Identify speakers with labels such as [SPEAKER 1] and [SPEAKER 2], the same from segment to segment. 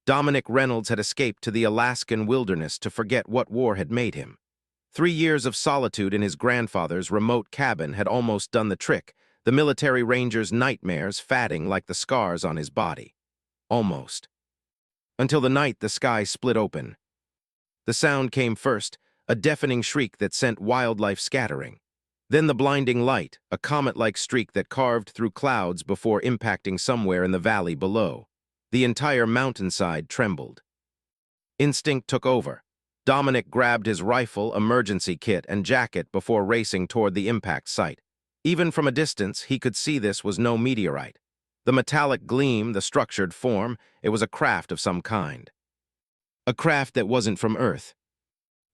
[SPEAKER 1] Dominic Reynolds had escaped to the Alaskan wilderness to forget what war had made him. 3 years of solitude in his grandfather's remote cabin had almost done the trick, the military ranger's nightmares fatting like the scars on his body. Almost. Until the night the sky split open. The sound came first, a deafening shriek that sent wildlife scattering. Then the blinding light, a comet-like streak that carved through clouds before impacting somewhere in the valley below. The entire mountainside trembled. Instinct took over. Dominic grabbed his rifle, emergency kit, and jacket before racing toward the impact site. Even from a distance, he could see this was no meteorite. The metallic gleam, the structured form, it was a craft of some kind. A craft that wasn't from Earth.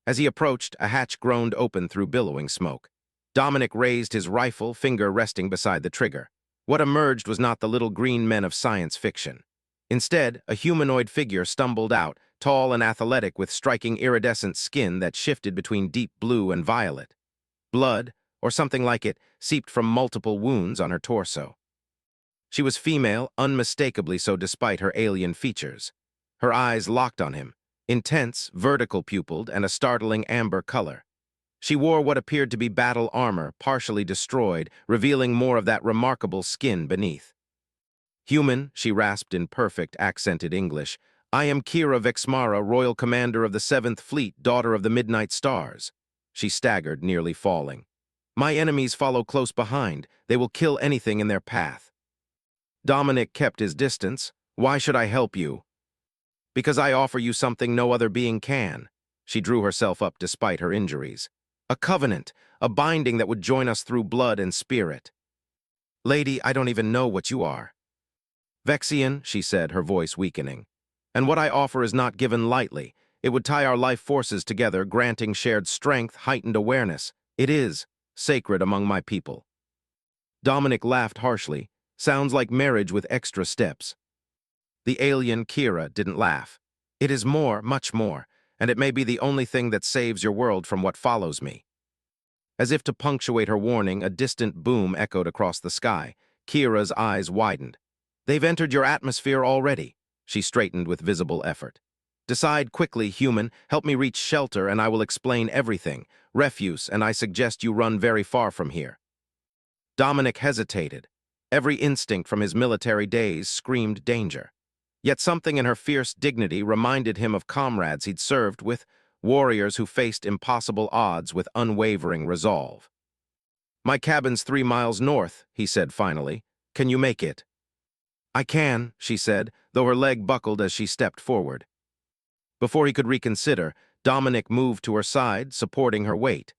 [SPEAKER 1] As he approached, a hatch groaned open through billowing smoke. Dominic raised his rifle, finger resting beside the trigger. What emerged was not the little green men of science fiction. Instead, a humanoid figure stumbled out, tall and athletic with striking iridescent skin that shifted between deep blue and violet. Blood, or something like it, seeped from multiple wounds on her torso. She was female, unmistakably so despite her alien features. Her eyes locked on him, intense, vertical-pupiled, and a startling amber color. She wore what appeared to be battle armor, partially destroyed, revealing more of that remarkable skin beneath. "Human," she rasped in perfect, accented English, "I am Kira Vexmara, Royal Commander of the 7th Fleet, daughter of the Midnight Stars." She staggered, nearly falling. "My enemies follow close behind. They will kill anything in their path." Dominic kept his distance. "Why should I help you?" "Because I offer you something no other being can." She drew herself up despite her injuries. "A covenant, a binding that would join us through blood and spirit." "Lady, I don't even know what you are." "Vexian," she said, her voice weakening. "And what I offer is not given lightly. It would tie our life forces together, granting shared strength, heightened awareness. It is sacred among my people." Dominic laughed harshly. "Sounds like marriage with extra steps." The alien Kira didn't laugh. "It is more, much more, and it may be the only thing that saves your world from what follows me." As if to punctuate her warning, a distant boom echoed across the sky. Kira's eyes widened. "They've entered your atmosphere already." She straightened with visible effort. "Decide quickly, human. Help me reach shelter, and I will explain everything. Refuse, and I suggest you run very far from here." Dominic hesitated. Every instinct from his military days screamed danger. Yet something in her fierce dignity reminded him of comrades he'd served with, warriors who faced impossible odds with unwavering resolve. "My cabin's 3 miles north," he said finally. "Can you make it?" "I can," she said, though her leg buckled as she stepped forward. Before he could reconsider, Dominic moved to her side, supporting her weight.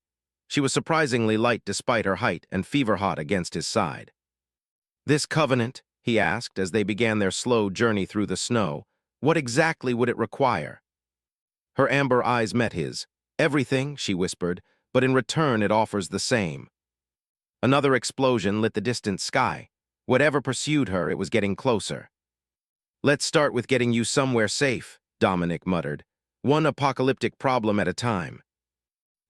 [SPEAKER 1] She was surprisingly light despite her height and fever-hot against his side. "This covenant," he asked as they began their slow journey through the snow, "what exactly would it require?" Her amber eyes met his. "Everything," she whispered, "but in return it offers the same." Another explosion lit the distant sky. Whatever pursued her, it was getting closer. "Let's start with getting you somewhere safe," Dominic muttered, "one apocalyptic problem at a time."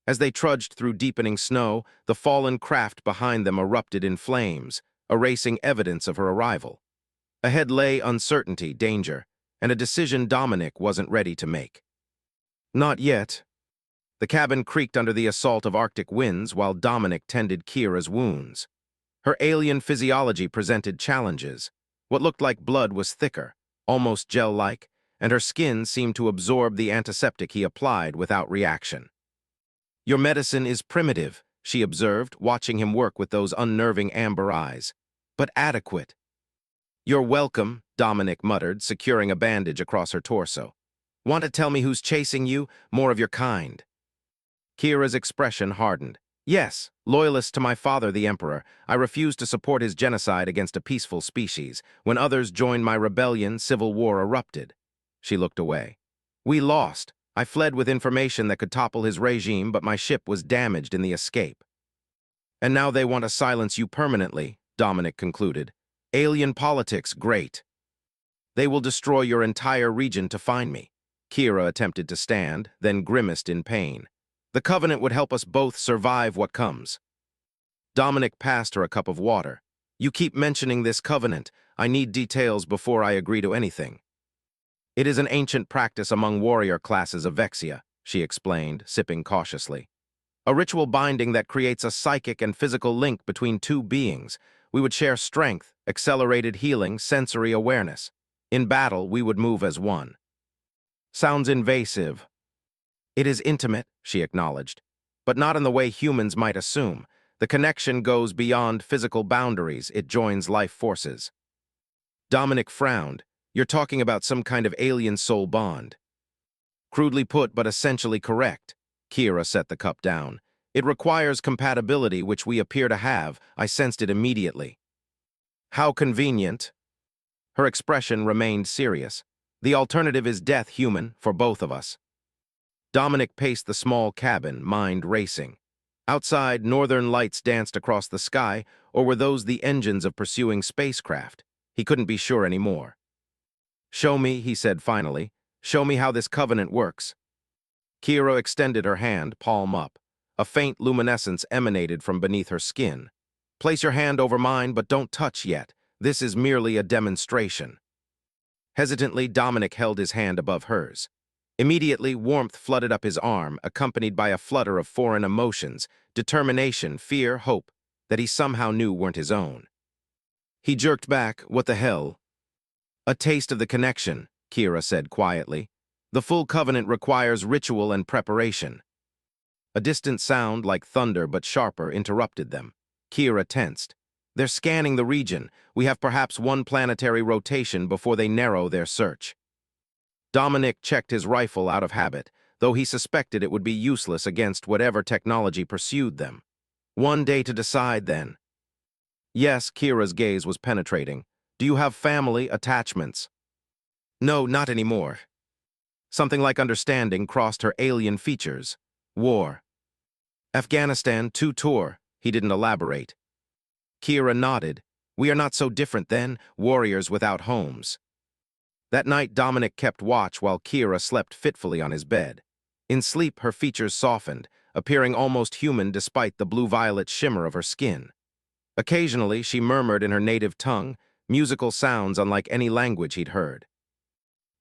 [SPEAKER 1] As they trudged through deepening snow, the fallen craft behind them erupted in flames, erasing evidence of her arrival. Ahead lay uncertainty, danger, and a decision Dominic wasn't ready to make. Not yet. The cabin creaked under the assault of Arctic winds while Dominic tended Kira's wounds. Her alien physiology presented challenges. What looked like blood was thicker, almost gel-like, and her skin seemed to absorb the antiseptic he applied without reaction. "Your medicine is primitive," she observed, watching him work with those unnerving amber eyes. "But adequate." "You're welcome," Dominic muttered, securing a bandage across her torso. "Want to tell me who's chasing you? More of your kind." Kira's expression hardened. "Yes, loyalist to my father, the Emperor. I refused to support his genocide against a peaceful species. When others joined my rebellion, civil war erupted." She looked away. "We lost. I fled with information that could topple his regime, but my ship was damaged in the escape." "And now they want to silence you permanently," Dominic concluded. "Alien politics, great. They will destroy your entire region to find me." Kira attempted to stand, then grimaced in pain. "The covenant would help us both survive what comes." Dominic passed her a cup of water. "You keep mentioning this covenant. I need details before I agree to anything." It is an ancient practice among warrior classes of Vexia, she explained, sipping cautiously. A ritual binding that creates a psychic and physical link between two beings. We would share strength, accelerated healing, sensory awareness. In battle, we would move as one. Sounds invasive. It is intimate, she acknowledged, but not in the way humans might assume. The connection goes beyond physical boundaries, it joins life forces. Dominic frowned. You're talking about some kind of alien soul bond. Crudely put, but essentially correct. Kira set the cup down. It requires compatibility, which we appear to have. I sensed it immediately. How convenient. Her expression remained serious. The alternative is death, human, for both of us. Dominic paced the small cabin, mind racing. Outside, northern lights danced across the sky, or were those the engines of pursuing spacecraft? He couldn't be sure anymore. Show me, he said finally. Show me how this covenant works. Kira extended her hand, palm up. A faint luminescence emanated from beneath her skin. Place your hand over mine, but don't touch yet. This is merely a demonstration. Hesitantly, Dominic held his hand above hers. Immediately, warmth flooded up his arm, accompanied by a flutter of foreign emotions, determination, fear, hope, that he somehow knew weren't his own. He jerked back. What the hell? A taste of the connection, Kira said quietly. The full covenant requires ritual and preparation. A distant sound, like thunder but sharper, interrupted them. Kira tensed. They're scanning the region. We have perhaps one planetary rotation before they narrow their search. Dominic checked his rifle out of habit, though he suspected it would be useless against whatever technology pursued them. One day to decide, then. Yes, Kira's gaze was penetrating. Do you have family attachments? No, not anymore. Something like understanding crossed her alien features. War. Afghanistan, 2 tour. He didn't elaborate. Kira nodded. We are not so different then, warriors without homes. That night, Dominic kept watch while Kira slept fitfully on his bed. In sleep, her features softened, appearing almost human despite the blue-violet shimmer of her skin. Occasionally, she murmured in her native tongue, musical sounds unlike any language he'd heard.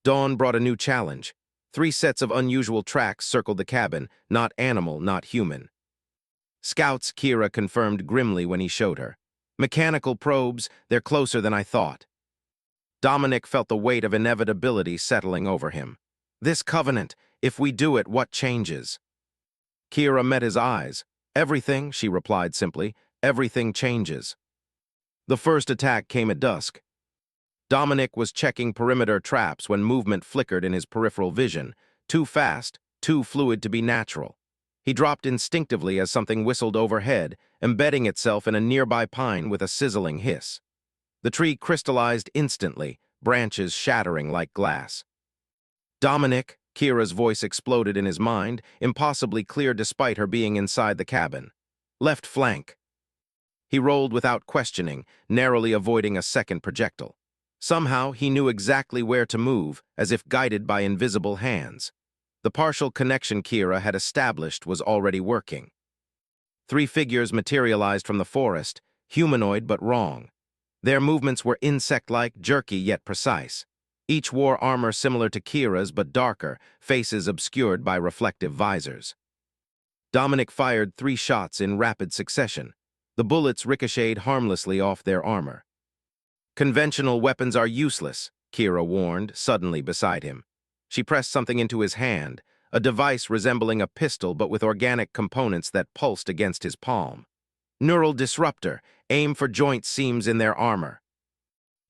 [SPEAKER 1] Dawn brought a new challenge. 3 sets of unusual tracks circled the cabin, not animal, not human. Scouts, Kira confirmed grimly when he showed her. Mechanical probes, they're closer than I thought. Dominic felt the weight of inevitability settling over him. This covenant, if we do it, what changes? Kira met his eyes. Everything, she replied simply, everything changes. The first attack came at dusk. Dominic was checking perimeter traps when movement flickered in his peripheral vision, too fast, too fluid to be natural. He dropped instinctively as something whistled overhead, embedding itself in a nearby pine with a sizzling hiss. The tree crystallized instantly, branches shattering like glass. Dominic, Kira's voice exploded in his mind, impossibly clear despite her being inside the cabin. Left flank. He rolled without questioning, narrowly avoiding a second projectile. Somehow, he knew exactly where to move, as if guided by invisible hands. The partial connection Kira had established was already working. 3 figures materialized from the forest, humanoid but wrong. Their movements were insect-like, jerky yet precise. Each wore armor similar to Kira's but darker, faces obscured by reflective visors. Dominic fired 3 shots in rapid succession. The bullets ricocheted harmlessly off their armor. Conventional weapons are useless, Kira warned, suddenly beside him. She pressed something into his hand, a device resembling a pistol but with organic components that pulsed against his palm. Neural disruptor, aim for joint seams in their armor.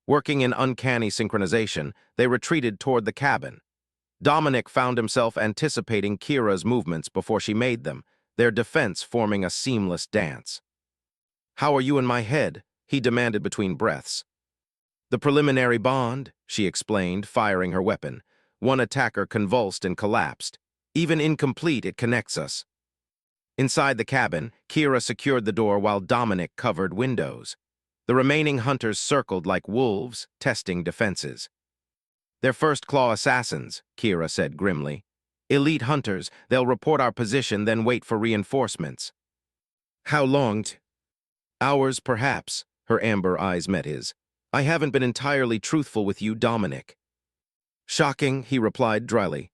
[SPEAKER 1] Working in uncanny synchronization, they retreated toward the cabin. Dominic found himself anticipating Kira's movements before she made them, their defense forming a seamless dance. How are you in my head? He demanded between breaths. The preliminary bond, she explained, firing her weapon. One attacker convulsed and collapsed. Even incomplete, it connects us. Inside the cabin, Kira secured the door while Dominic covered windows. The remaining hunters circled like wolves, testing defenses. They're first-claw assassins, Kira said grimly. Elite hunters, they'll report our position, then wait for reinforcements. How long? Hours, perhaps, her amber eyes met his. I haven't been entirely truthful with you, Dominic. Shocking, he replied dryly.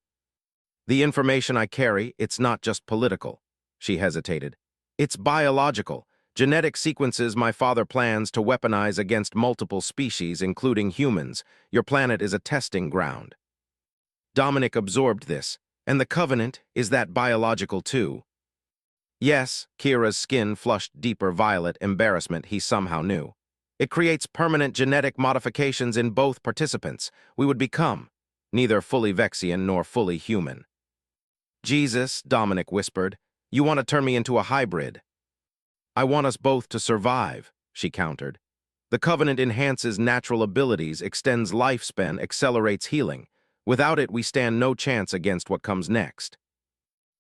[SPEAKER 1] The information I carry, it's not just political. She hesitated. It's biological. Genetic sequences my father plans to weaponize against multiple species, including humans. Your planet is a testing ground. Dominic absorbed this, and the Covenant is that biological too. Yes, Kira's skin flushed deeper violet embarrassment he somehow knew. It creates permanent genetic modifications in both participants. We would become neither fully Vexian nor fully human. Jesus, Dominic whispered, you want to turn me into a hybrid. I want us both to survive, she countered. The Covenant enhances natural abilities, extends lifespan, accelerates healing. Without it, we stand no chance against what comes next.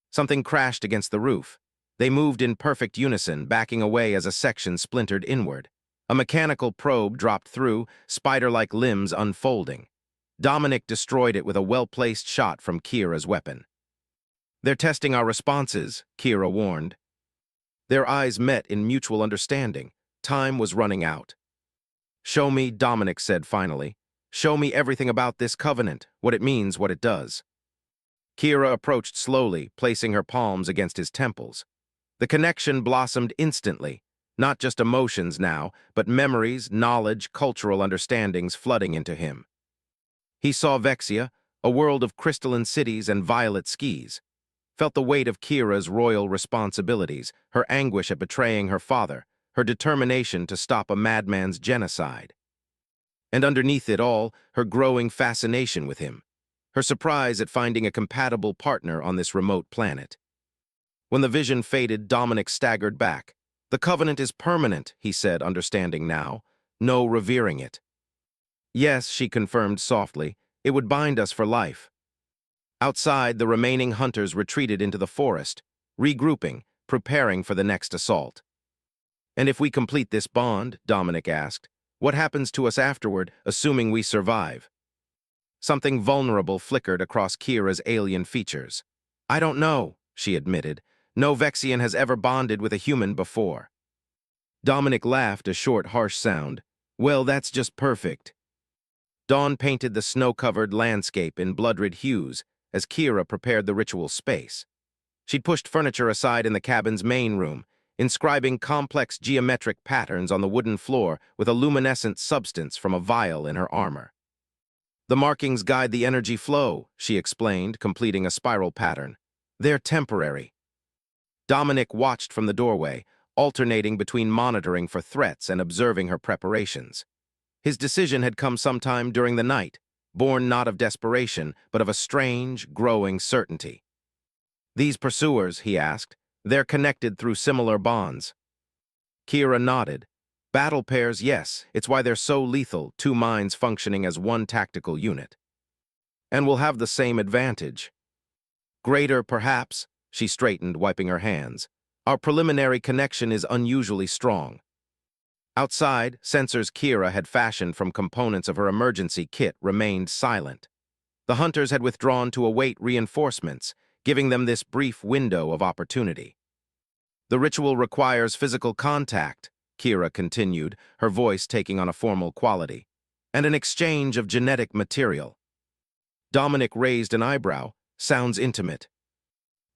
[SPEAKER 1] Something crashed against the roof. They moved in perfect unison, backing away as a section splintered inward. A mechanical probe dropped through, spider-like limbs unfolding. Dominic destroyed it with a well-placed shot from Kira's weapon. They're testing our responses, Kira warned. Their eyes met in mutual understanding. Time was running out. Show me, Dominic said finally. Show me everything about this Covenant, what it means, what it does. Kira approached slowly, placing her palms against his temples. The connection blossomed instantly, not just emotions now, but memories, knowledge, cultural understandings flooding into him. He saw Vexia, a world of crystalline cities and violet skis, felt the weight of Kira's royal responsibilities, her anguish at betraying her father, her determination to stop a madman's genocide. And underneath it all, her growing fascination with him, her surprise at finding a compatible partner on this remote planet. When the vision faded, Dominic staggered back. The Covenant is permanent, he said, understanding now. No revering it. Yes, she confirmed softly, it would bind us for life. Outside, the remaining hunters retreated into the forest, regrouping, preparing for the next assault. And if we complete this bond, Dominic asked, what happens to us afterward, assuming we survive? Something vulnerable flickered across Kira's alien features. I don't know, she admitted. No Vexian has ever bonded with a human before. Dominic laughed, a short, harsh sound. Well, that's just perfect. Dawn painted the snow-covered landscape in blood-red hues as Kira prepared the ritual space. She'd pushed furniture aside in the cabin's main room, inscribing complex geometric patterns on the wooden floor with a luminescent substance from a vial in her armor. The markings guide the energy flow, she explained, completing a spiral pattern. They're temporary. Dominic watched from the doorway, alternating between monitoring for threats and observing her preparations. His decision had come sometime during the night, born not of desperation, but of a strange, growing certainty. These pursuers, he asked, they're connected through similar bonds. Kira nodded. Battle pairs, yes, it's why they're so lethal, two minds functioning as one tactical unit. And we'll have the same advantage. Greater, perhaps, she straightened, wiping her hands. Our preliminary connection is unusually strong. Outside, sensors Kira had fashioned from components of her emergency kit remained silent. The hunters had withdrawn to await reinforcements, giving them this brief window of opportunity. The ritual requires physical contact, Kira continued, her voice taking on a formal quality, and an exchange of genetic material. Dominic raised an eyebrow. Sounds intimate.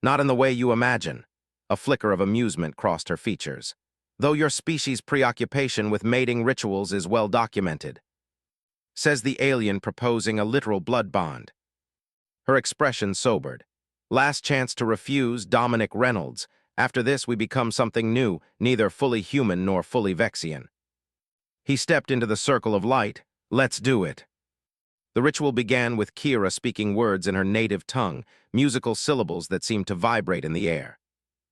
[SPEAKER 1] Not in the way you imagine. A flicker of amusement crossed her features. Though your species' preoccupation with mating rituals is well documented. Says the alien proposing a literal blood bond. Her expression sobered. Last chance to refuse, Dominic Reynolds. After this we become something new, neither fully human nor fully Vexian. He stepped into the circle of light. Let's do it. The ritual began with Kira speaking words in her native tongue, musical syllables that seemed to vibrate in the air.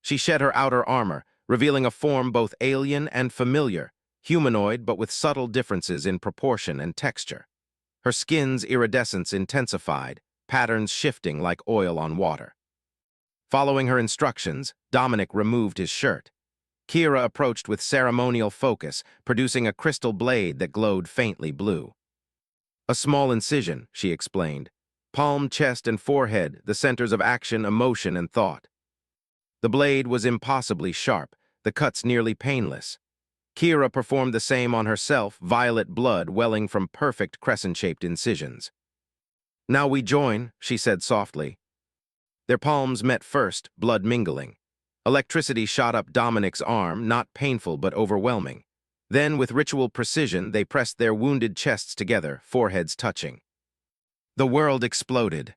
[SPEAKER 1] She shed her outer armor, revealing a form both alien and familiar, humanoid but with subtle differences in proportion and texture. Her skin's iridescence intensified, patterns shifting like oil on water. Following her instructions, Dominic removed his shirt. Kira approached with ceremonial focus, producing a crystal blade that glowed faintly blue. A small incision, she explained. Palm, chest, and forehead, the centers of action, emotion, and thought. The blade was impossibly sharp, the cuts nearly painless. Kira performed the same on herself, violet blood welling from perfect crescent-shaped incisions. "Now we join," she said softly. Their palms met first, blood mingling. Electricity shot up Dominic's arm, not painful but overwhelming. Then, with ritual precision, they pressed their wounded chests together, foreheads touching. The world exploded.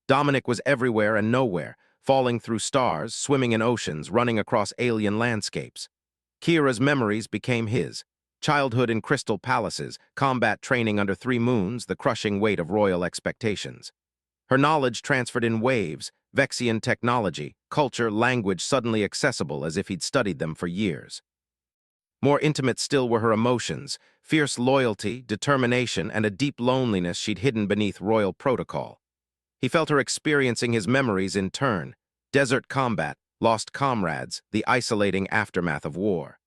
[SPEAKER 1] Dominic was everywhere and nowhere, falling through stars, swimming in oceans, running across alien landscapes. Kira's memories became his. Childhood in crystal palaces, combat training under 3 moons, the crushing weight of royal expectations. Her knowledge transferred in waves, Vexian technology, culture, language suddenly accessible as if he'd studied them for years. More intimate still were her emotions, fierce loyalty, determination, and a deep loneliness she'd hidden beneath royal protocol. He felt her experiencing his memories in turn: desert combat, lost comrades, the isolating aftermath of war.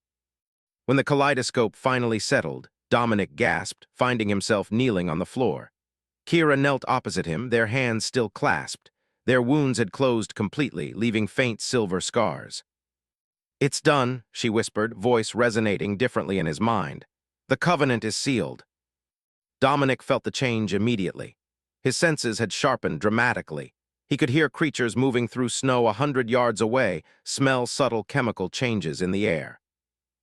[SPEAKER 1] When the kaleidoscope finally settled, Dominic gasped, finding himself kneeling on the floor. Kira knelt opposite him, their hands still clasped. Their wounds had closed completely, leaving faint silver scars. "It's done," she whispered, voice resonating differently in his mind. "The covenant is sealed." Dominic felt the change immediately. His senses had sharpened dramatically. He could hear creatures moving through snow 100 yards away, smell subtle chemical changes in the air.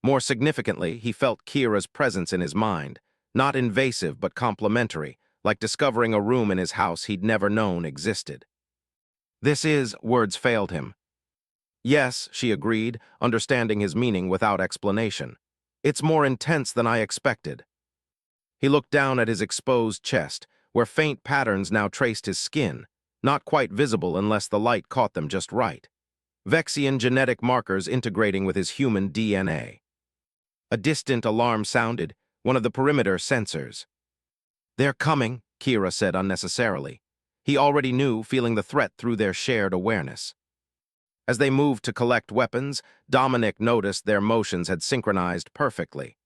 [SPEAKER 1] More significantly, he felt Kira's presence in his mind, not invasive but complementary, like discovering a room in his house he'd never known existed. Words failed him. "Yes," she agreed, understanding his meaning without explanation. "It's more intense than I expected." He looked down at his exposed chest, where faint patterns now traced his skin, not quite visible unless the light caught them just right. Vexian genetic markers integrating with his human DNA. A distant alarm sounded, one of the perimeter sensors. "They're coming," Kira said unnecessarily. He already knew, feeling the threat through their shared awareness. As they moved to collect weapons, Dominic noticed their motions had synchronized perfectly.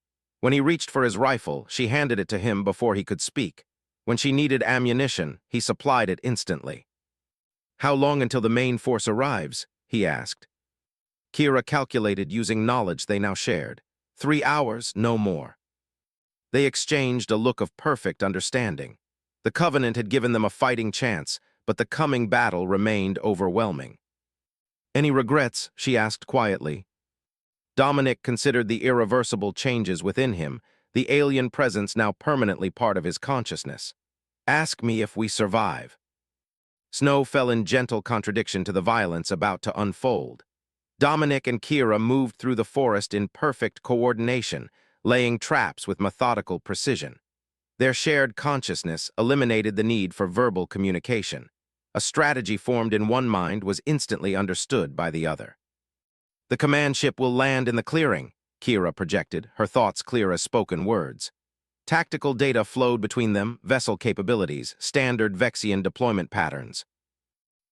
[SPEAKER 1] When he reached for his rifle, she handed it to him before he could speak. When she needed ammunition, he supplied it instantly. "How long until the main force arrives?" he asked. Kira calculated using knowledge they now shared. 3 hours, no more. They exchanged a look of perfect understanding. The Covenant had given them a fighting chance, but the coming battle remained overwhelming. "Any regrets?" she asked quietly. Dominic considered the irreversible changes within him, the alien presence now permanently part of his consciousness. "Ask me if we survive." Snow fell in gentle contradiction to the violence about to unfold. Dominic and Kira moved through the forest in perfect coordination, laying traps with methodical precision. Their shared consciousness eliminated the need for verbal communication. A strategy formed in one mind was instantly understood by the other. "The command ship will land in the clearing," Kira projected, her thoughts clear as spoken words. Tactical data flowed between them, vessel capabilities, standard Vexian deployment patterns.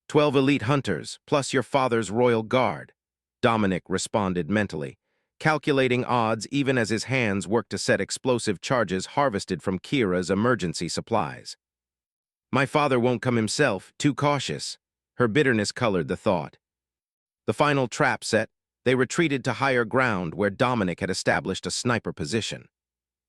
[SPEAKER 1] 12 elite hunters, plus your father's royal guard," Dominic responded mentally, calculating odds even as his hands worked to set explosive charges harvested from Kira's emergency supplies. "My father won't come himself, too cautious." Her bitterness colored the thought. The final trap set, they retreated to higher ground where Dominic had established a sniper position.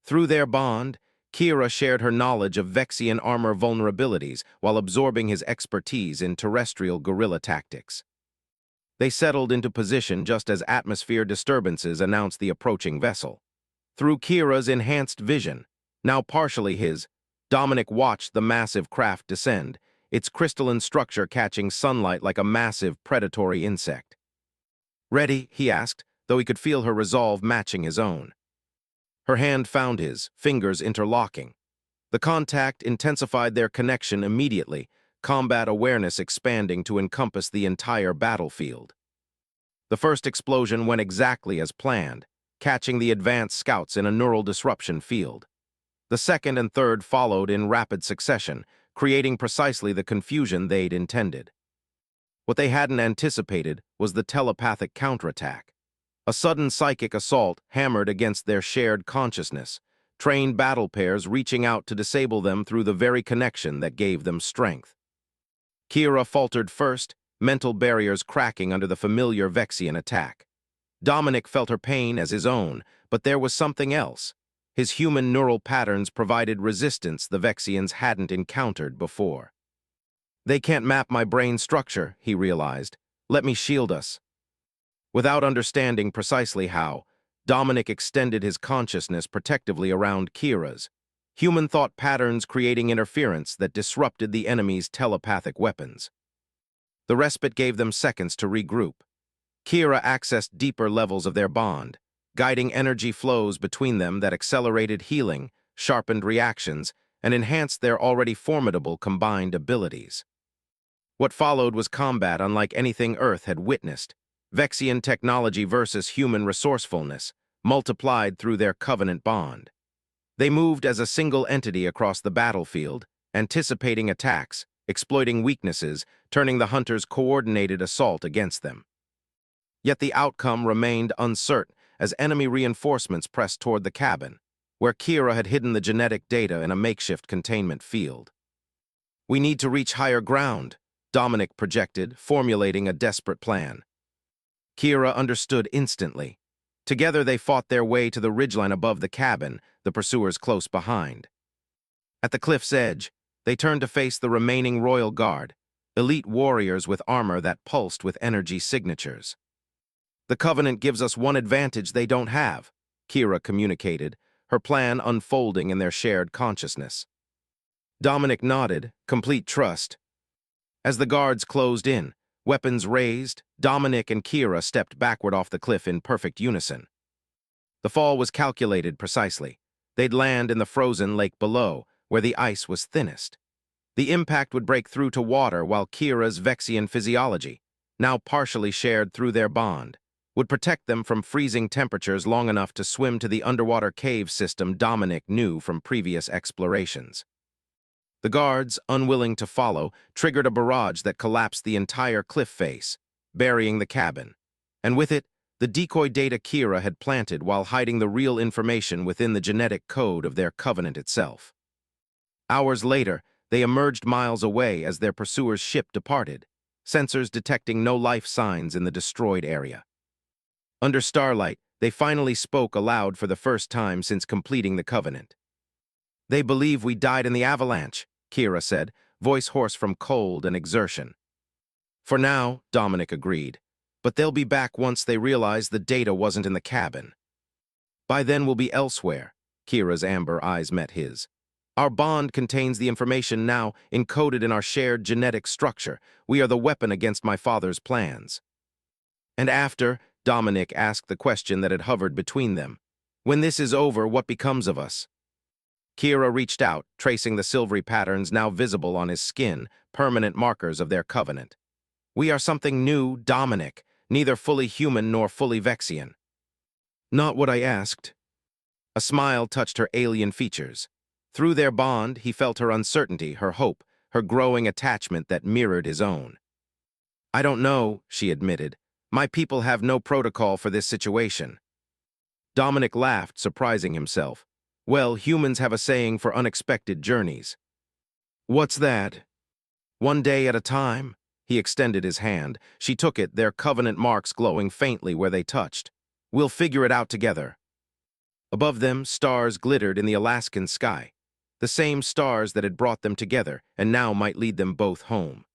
[SPEAKER 1] Through their bond, Kira shared her knowledge of Vexian armor vulnerabilities while absorbing his expertise in terrestrial guerrilla tactics. They settled into position just as atmosphere disturbances announced the approaching vessel. Through Kira's enhanced vision, now partially his, Dominic watched the massive craft descend, its crystalline structure catching sunlight like a massive predatory insect. "Ready?" he asked, though he could feel her resolve matching his own. Her hand found his, fingers interlocking. The contact intensified their connection immediately, combat awareness expanding to encompass the entire battlefield. The first explosion went exactly as planned, catching the advanced scouts in a neural disruption field. The second and third followed in rapid succession, creating precisely the confusion they'd intended. What they hadn't anticipated was the telepathic counterattack. A sudden psychic assault hammered against their shared consciousness, trained battle pairs reaching out to disable them through the very connection that gave them strength. Kira faltered first, mental barriers cracking under the familiar Vexian attack. Dominic felt her pain as his own, but there was something else. His human neural patterns provided resistance the Vexians hadn't encountered before. They can't map my brain structure, he realized. Let me shield us. Without understanding precisely how, Dominic extended his consciousness protectively around Kira's, human thought patterns creating interference that disrupted the enemy's telepathic weapons. The respite gave them seconds to regroup. Kira accessed deeper levels of their bond, guiding energy flows between them that accelerated healing, sharpened reactions, and enhanced their already formidable combined abilities. What followed was combat unlike anything Earth had witnessed, Vexian technology versus human resourcefulness, multiplied through their covenant bond. They moved as a single entity across the battlefield, anticipating attacks, exploiting weaknesses, turning the hunters' coordinated assault against them. Yet the outcome remained uncertain as enemy reinforcements pressed toward the cabin, where Kira had hidden the genetic data in a makeshift containment field. "We need to reach higher ground," Dominic projected, formulating a desperate plan. Kira understood instantly. Together they fought their way to the ridgeline above the cabin, the pursuers close behind. At the cliff's edge, they turned to face the remaining royal guard, elite warriors with armor that pulsed with energy signatures. "The Covenant gives us one advantage they don't have," Kira communicated, her plan unfolding in their shared consciousness. Dominic nodded, complete trust. As the guards closed in, weapons raised, Dominic and Kira stepped backward off the cliff in perfect unison. The fall was calculated precisely. They'd land in the frozen lake below, where the ice was thinnest. The impact would break through to water while Kira's Vexian physiology, now partially shared through their bond, would protect them from freezing temperatures long enough to swim to the underwater cave system Dominic knew from previous explorations. The guards, unwilling to follow, triggered a barrage that collapsed the entire cliff face, burying the cabin, and with it, the decoy data Kira had planted while hiding the real information within the genetic code of their covenant itself. Hours later, they emerged miles away as their pursuer's ship departed, sensors detecting no life signs in the destroyed area. Under starlight, they finally spoke aloud for the first time since completing the covenant. "They believe we died in the avalanche," Kira said, voice hoarse from cold and exertion. "For now," Dominic agreed, "but they'll be back once they realize the data wasn't in the cabin. By then we'll be elsewhere." Kira's amber eyes met his. "Our bond contains the information now encoded in our shared genetic structure. We are the weapon against my father's plans." "And after," Dominic asked the question that had hovered between them, "when this is over, what becomes of us?" Kira reached out, tracing the silvery patterns now visible on his skin, permanent markers of their covenant. "We are something new, Dominic, neither fully human nor fully Vexian." "Not what I asked." A smile touched her alien features. Through their bond, he felt her uncertainty, her hope, her growing attachment that mirrored his own. "I don't know," she admitted. "My people have no protocol for this situation." Dominic laughed, surprising himself. "Well, humans have a saying for unexpected journeys." "What's that?" "One day at a time." He extended his hand. She took it, their covenant marks glowing faintly where they touched. "We'll figure it out together." Above them, stars glittered in the Alaskan sky, the same stars that had brought them together and now might lead them both home.